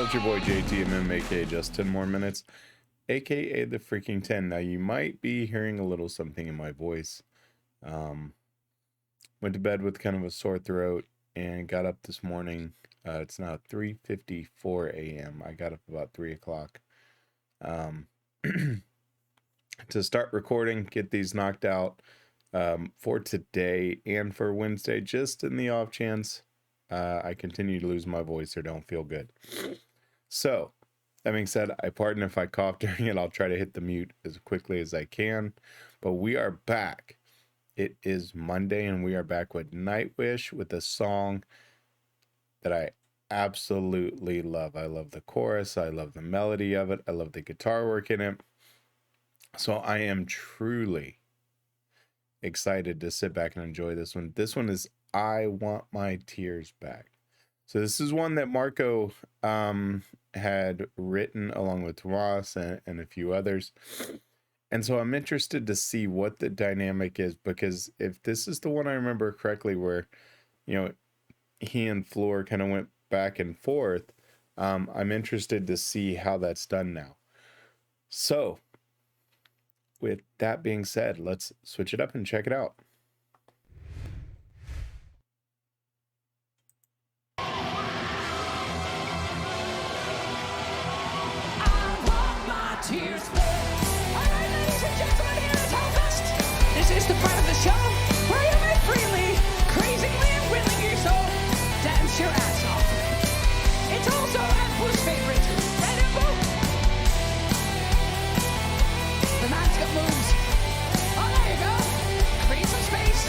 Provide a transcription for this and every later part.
It's your boy JTMM, aka Just 10 More Minutes, aka the Freaking 10. Now, you might be hearing a little something in my voice. Went to bed with kind of a sore throat and got up this morning. It's now 3:54 a.m. I got up about 3 o'clock to start recording, get these knocked out for today and for Wednesday, just in the off chance I continue to lose my voice or don't feel good. So, that being said, I pardon if I cough during it. I'll try to hit the mute as quickly as I can. But we are back. It is Monday, and we are back with Nightwish with a song that I absolutely love. I love the chorus. I love the melody of it. I love the guitar work in it. So I am truly excited to sit back and enjoy this one. This one is I Want My Tears Back. So this is one that Marko had written along with Ross and a few others. And so I'm interested to see what the dynamic is, because if this is the one I remember correctly where, you know, he and Floor kind of went back and forth, I'm interested to see how that's done now. So with that being said, let's switch it up and check it out. Tears. All right, ladies and gentlemen, here at Hellfest, this is the part of the show where you may freely, crazily, and willingly so dance your ass off. It's also Andrew's favorite, Red and Blue. The man's got moves. Oh, there you go. Create some space.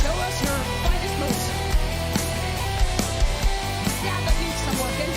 Show us your finest moves. Yeah, that needs some working.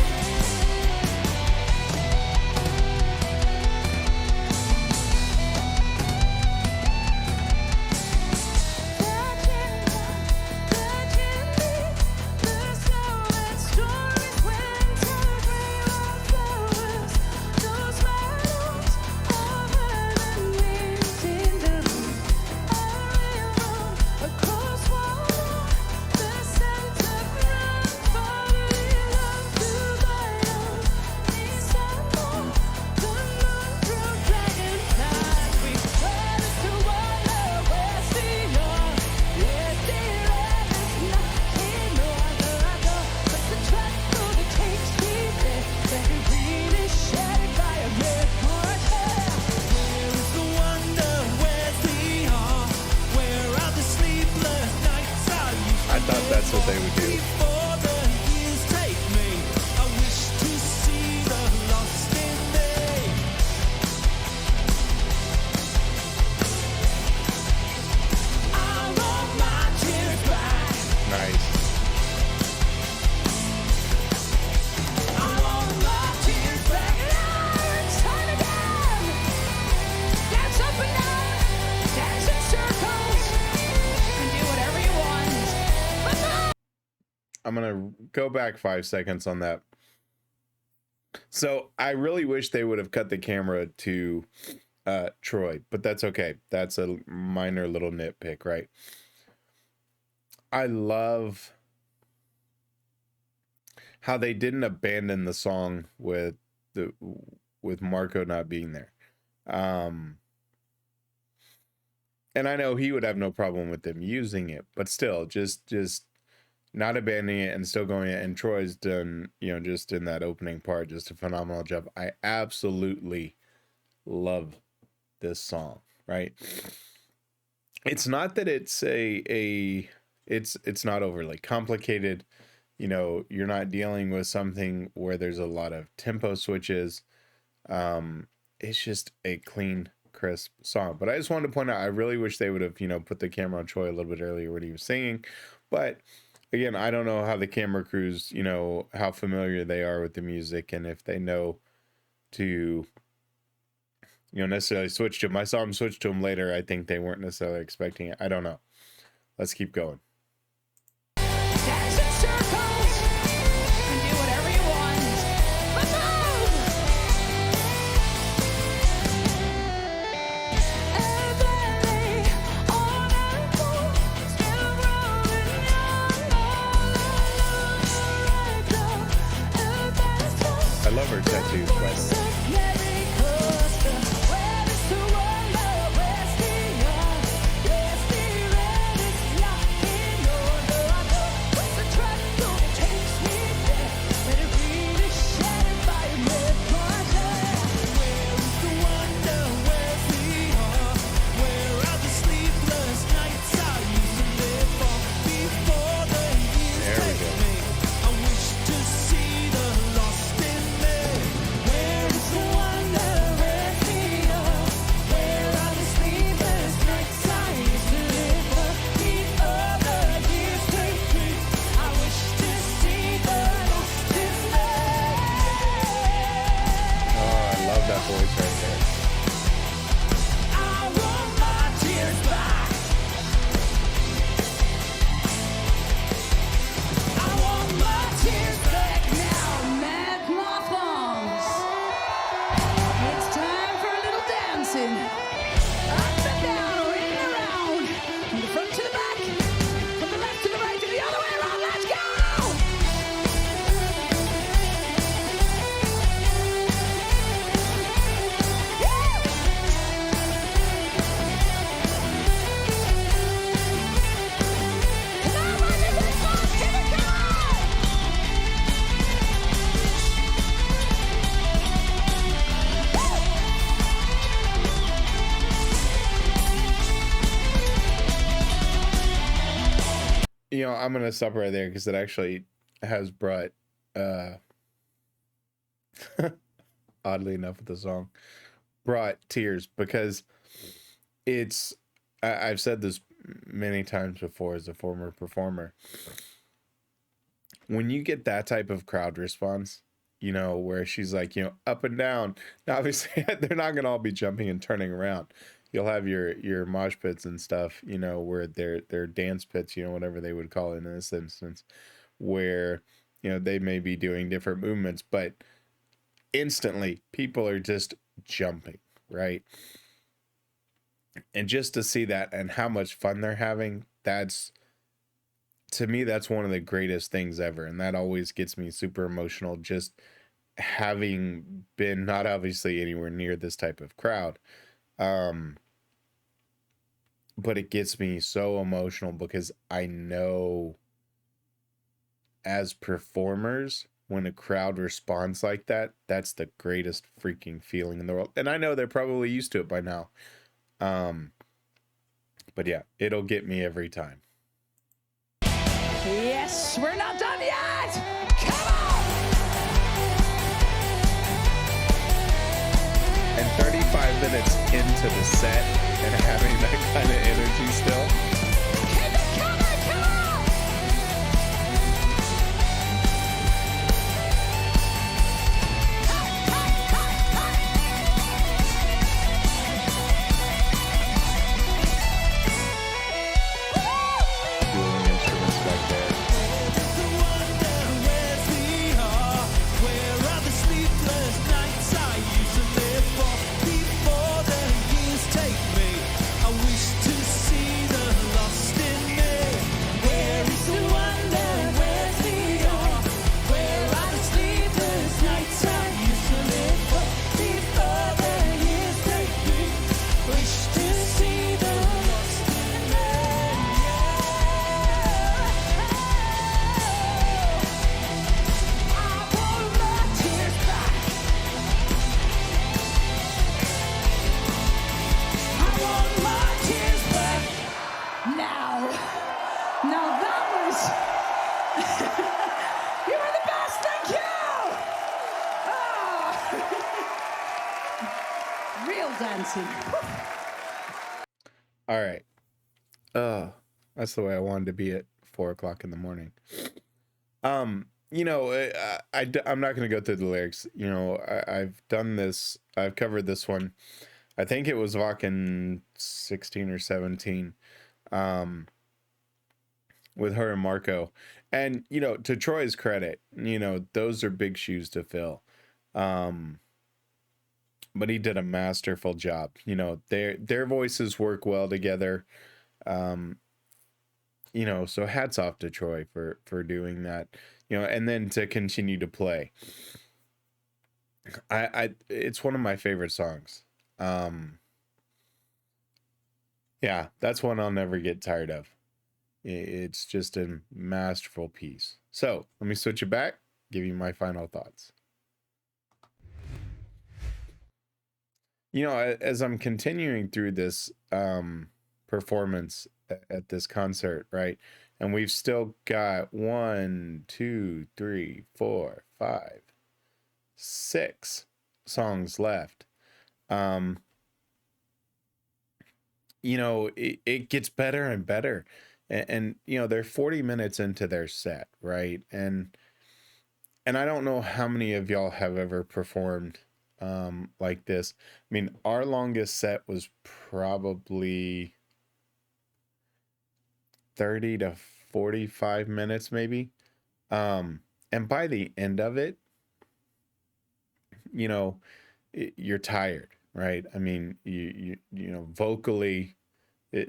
That's what they would do. Nice. I'm going to go back 5 seconds on that. So I really wish they would have cut the camera to Troy, but that's okay. That's a minor little nitpick, right? I love how they didn't abandon the song with Marko not being there. And I know he would have no problem with them using it, but still, just not abandoning it and still going it. And Troy's done, you know, just in that opening part, just a phenomenal job. I absolutely love this song, right? It's not that it's it's not overly complicated. You know, you're not dealing with something where there's a lot of tempo switches. It's just a clean, crisp song. But I just wanted to point out, I really wish they would have, you know, put the camera on Troy a little bit earlier when he was singing. But again, I don't know how the camera crews, you know, how familiar they are with the music and if they know to, you know, necessarily switch to him. I saw them switch to him later. I think they weren't necessarily expecting it. I don't know. Let's keep going. Dance in circles and do whatever you want. Let's move! Everybody on and on, still rolling on. I'm gonna stop right there because it actually has brought, oddly enough, with the song, brought tears because it's. I've said this many times before as a former performer. When you get that type of crowd response, where she's like, up and down. Now, obviously, they're not gonna all be jumping and turning around. You'll have your mosh pits and stuff, where they're dance pits, whatever they would call it in this instance, where they may be doing different movements, but instantly people are just jumping, right? And just to see that and how much fun they're having, to me, that's one of the greatest things ever. And that always gets me super emotional, just having been not obviously anywhere near this type of crowd. But it gets me so emotional because I know as performers, when a crowd responds like that, that's the greatest freaking feeling in the world. And I know they're probably used to it by now. But yeah, it'll get me every time. Yes, we're not done yet. Come on. And 35 minutes into the set and having that kind of energy still. Keep it coming, come on. Dueling instruments back there. Dancing. All right. That's the way I wanted to be at 4:00 in the morning. I'm not going to go through the lyrics. I've done this. I've covered this one. I think it was Vakken 16 or 17, with her and Marko. And, to Troy's credit, those are big shoes to fill. But he did a masterful job. Their voices work well together. So hats off to Troy for doing that. And then to continue to play. It's one of my favorite songs. Yeah, that's one I'll never get tired of. It's just a masterful piece. So let me switch it back, give you my final thoughts. As I'm continuing through this performance at this concert, right? And we've still got 1, 2, 3, 4, 5, 6 songs left. It gets better and better. And they're 40 minutes into their set, right? And I don't know how many of y'all have ever performed like this. I mean, our longest set was probably 30 to 45 minutes, maybe. And by the end of it, you're tired, right? I mean, vocally,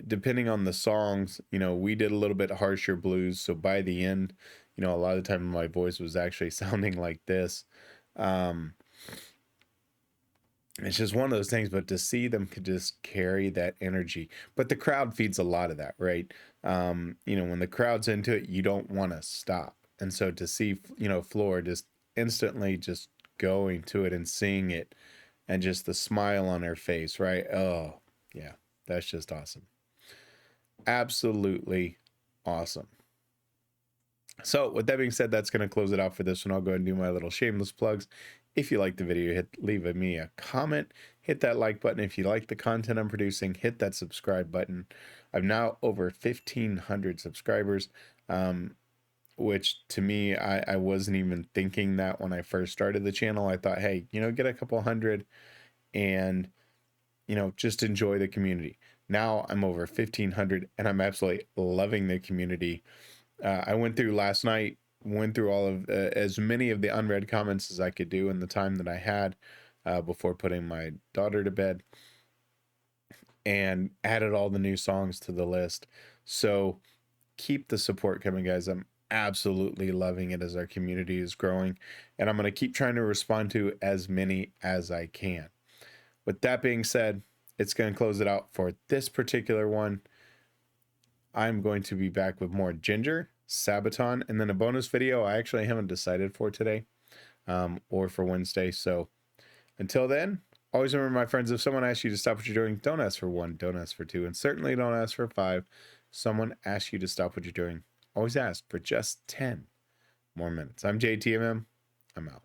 depending on the songs, we did a little bit harsher blues. So by the end, a lot of the time my voice was actually sounding like this. It's just one of those things, but to see them could just carry that energy, but the crowd feeds a lot of that, right? When the crowd's into it, you don't want to stop. And so to see, Floor just instantly just going to it and seeing it and just the smile on her face, right? Oh yeah, that's just awesome. Absolutely awesome. So with that being said, that's going to close it out for this one. I'll go ahead and do my little shameless plugs. If you like the video, leave me a comment, hit that like button. If you like the content I'm producing, hit that subscribe button. I'm now over 1,500 subscribers, which to me, I wasn't even thinking that when I first started the channel. I thought, hey, get a couple hundred and, just enjoy the community. Now I'm over 1,500 and I'm absolutely loving the community. I went through last night, went through all of as many of the unread comments as I could do in the time that I had before putting my daughter to bed, and added all the new songs to the list. So keep the support coming, guys. I'm absolutely loving it as our community is growing, and I'm going to keep trying to respond to as many as I can. With that being said, it's going to close it out for this particular one. I'm going to be back with more Ginger, Sabaton, and then a bonus video I actually haven't decided for today or for Wednesday. So until then, always remember, my friends, if someone asks you to stop what you're doing, don't ask for 1, don't ask for 2, and certainly don't ask for 5. Someone asks you to stop what you're doing, always ask for just 10 more minutes. I'm JTMM. I'm out.